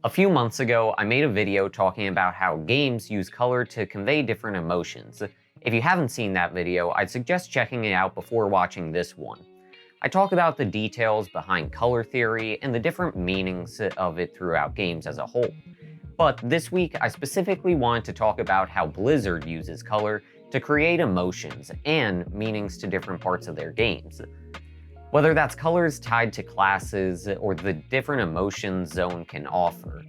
A few months ago, I made a video talking about how games use color to convey different emotions. If you haven't seen that video, I'd suggest checking it out before watching this one. I talk about the details behind color theory and the different meanings of it throughout games as a whole. But this week, I specifically wanted to talk about how Blizzard uses color to create emotions and meanings to different parts of their games. Whether that's colors tied to classes or the different emotions Zone can offer.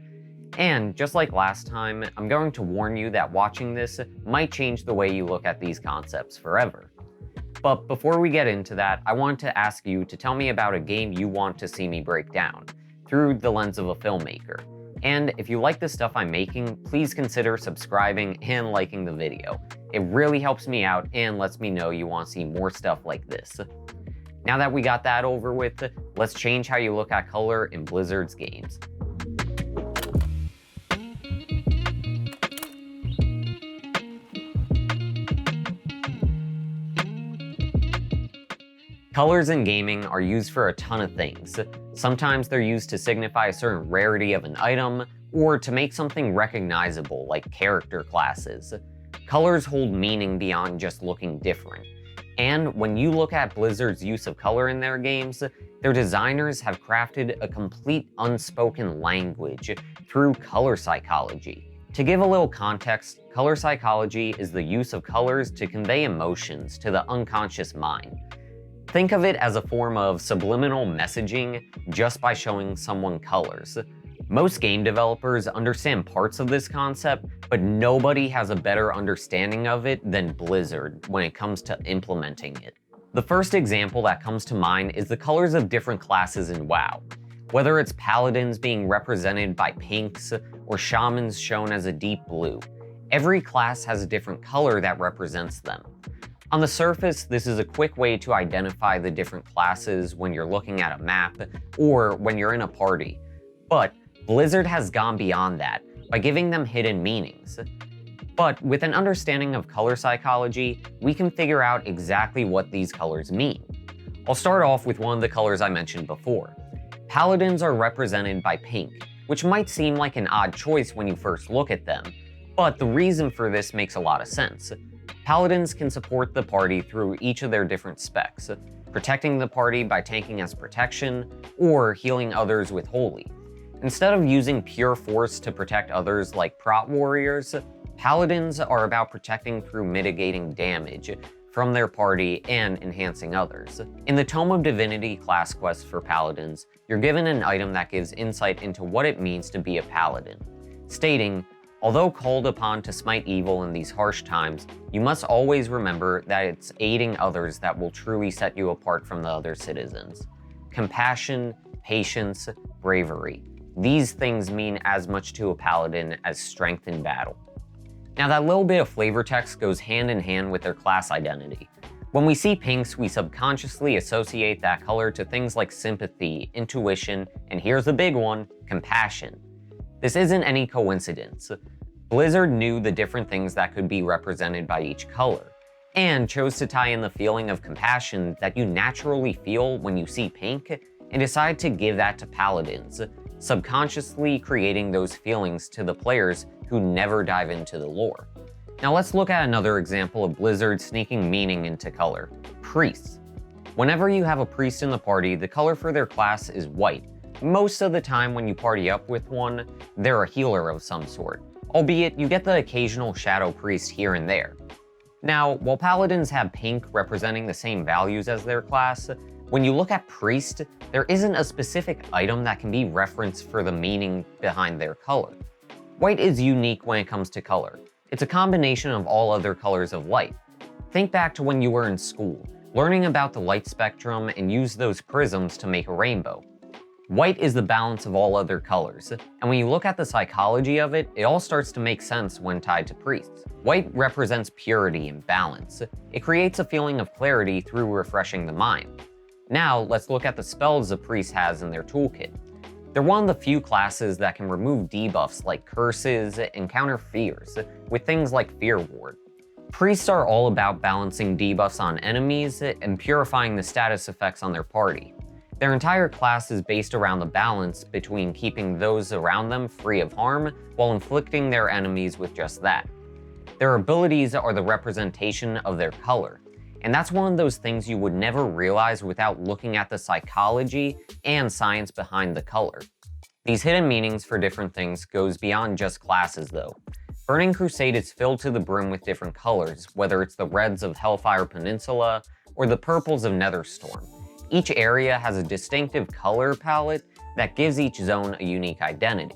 And just like last time, I'm going to warn you that watching this might change the way you look at these concepts forever. But before we get into that, I want to ask you to tell me about a game you want to see me break down, through the lens of a filmmaker. And if you like the stuff I'm making, please consider subscribing and liking the video. It really helps me out and lets me know you want to see more stuff like this. Now that we got that over with, let's change how you look at color in Blizzard's games. Colors in gaming are used for a ton of things. Sometimes they're used to signify a certain rarity of an item, or to make something recognizable, like character classes. Colors hold meaning beyond just looking different. And when you look at Blizzard's use of color in their games, their designers have crafted a complete unspoken language through color psychology. To give a little context, color psychology is the use of colors to convey emotions to the unconscious mind. Think of it as a form of subliminal messaging just by showing someone colors. Most game developers understand parts of this concept, but nobody has a better understanding of it than Blizzard when it comes to implementing it. The first example that comes to mind is the colors of different classes in WoW. Whether it's paladins being represented by pinks or shamans shown as a deep blue, every class has a different color that represents them. On the surface, this is a quick way to identify the different classes when you're looking at a map or when you're in a party. But Blizzard has gone beyond that by giving them hidden meanings. But with an understanding of color psychology, we can figure out exactly what these colors mean. I'll start off with one of the colors I mentioned before. Paladins are represented by pink, which might seem like an odd choice when you first look at them, but the reason for this makes a lot of sense. Paladins can support the party through each of their different specs, protecting the party by tanking as protection, or healing others with holy. Instead of using pure force to protect others like prot warriors, paladins are about protecting through mitigating damage from their party and enhancing others. In the Tome of Divinity class quest for paladins, you're given an item that gives insight into what it means to be a paladin, stating, "Although called upon to smite evil in these harsh times, you must always remember that it's aiding others that will truly set you apart from the other citizens. Compassion, patience, bravery. These things mean as much to a paladin as strength in battle." Now that little bit of flavor text goes hand in hand with their class identity. When we see pinks, we subconsciously associate that color to things like sympathy, intuition, and here's the big one, compassion. This isn't any coincidence. Blizzard knew the different things that could be represented by each color, and chose to tie in the feeling of compassion that you naturally feel when you see pink, and decide to give that to paladins, subconsciously creating those feelings to the players who never dive into the lore. Now let's look at another example of Blizzard sneaking meaning into color, priests. Whenever you have a priest in the party, the color for their class is white. Most of the time when you party up with one, they're a healer of some sort, albeit you get the occasional shadow priest here and there. Now, while paladins have pink representing the same values as their class, when you look at priest, there isn't a specific item that can be referenced for the meaning behind their color. White is unique when it comes to color. It's a combination of all other colors of light. Think back to when you were in school, learning about the light spectrum and use those prisms to make a rainbow. White is the balance of all other colors, and when you look at the psychology of it, it all starts to make sense when tied to priests. White represents purity and balance. It creates a feeling of clarity through refreshing the mind. Now, let's look at the spells a priest has in their toolkit. They're one of the few classes that can remove debuffs like curses and counter fears, with things like Fear Ward. Priests are all about balancing debuffs on enemies and purifying the status effects on their party. Their entire class is based around the balance between keeping those around them free of harm while inflicting their enemies with just that. Their abilities are the representation of their color, and that's one of those things you would never realize without looking at the psychology and science behind the color. These hidden meanings for different things goes beyond just classes though. Burning Crusade is filled to the brim with different colors, whether it's the reds of Hellfire Peninsula or the purples of Netherstorm. Each area has a distinctive color palette that gives each zone a unique identity.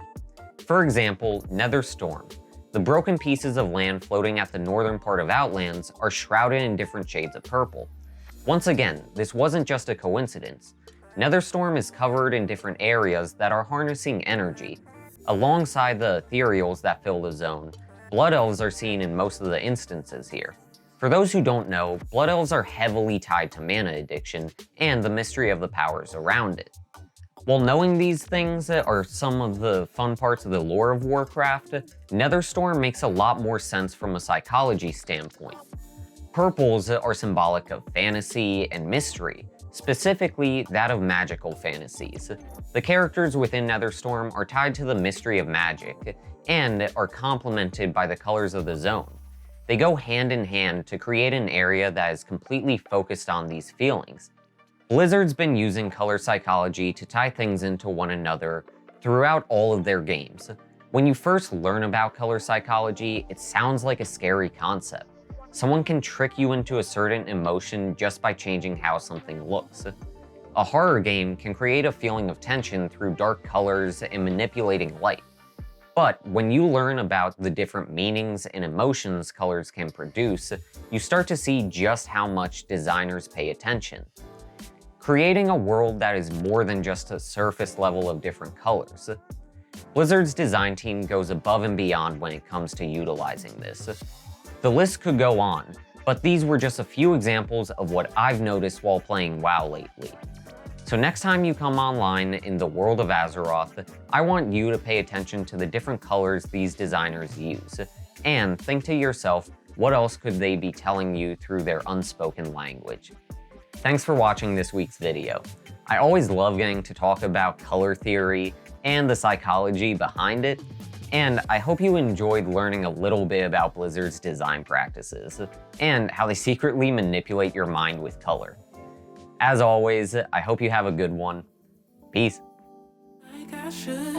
For example, Netherstorm. The broken pieces of land floating at the northern part of Outlands are shrouded in different shades of purple. Once again, this wasn't just a coincidence. Netherstorm is covered in different areas that are harnessing energy. Alongside the ethereals that fill the zone, Blood Elves are seen in most of the instances here. For those who don't know, Blood Elves are heavily tied to mana addiction and the mystery of the powers around it. While knowing these things are some of the fun parts of the lore of Warcraft, Netherstorm makes a lot more sense from a psychology standpoint. Purples are symbolic of fantasy and mystery, specifically that of magical fantasies. The characters within Netherstorm are tied to the mystery of magic, and are complemented by the colors of the zone. They go hand in hand to create an area that is completely focused on these feelings. Blizzard's been using color psychology to tie things into one another throughout all of their games. When you first learn about color psychology, it sounds like a scary concept. Someone can trick you into a certain emotion just by changing how something looks. A horror game can create a feeling of tension through dark colors and manipulating light. But when you learn about the different meanings and emotions colors can produce, you start to see just how much designers pay attention. Creating a world that is more than just a surface level of different colors. Blizzard's design team goes above and beyond when it comes to utilizing this. The list could go on, but these were just a few examples of what I've noticed while playing WoW lately. So next time you come online in the world of Azeroth, I want you to pay attention to the different colors these designers use, and think to yourself, what else could they be telling you through their unspoken language? Thanks for watching this week's video. I always love getting to talk about color theory and the psychology behind it, and I hope you enjoyed learning a little bit about Blizzard's design practices, and how they secretly manipulate your mind with color. As always, I hope you have a good one. Peace. Like I should,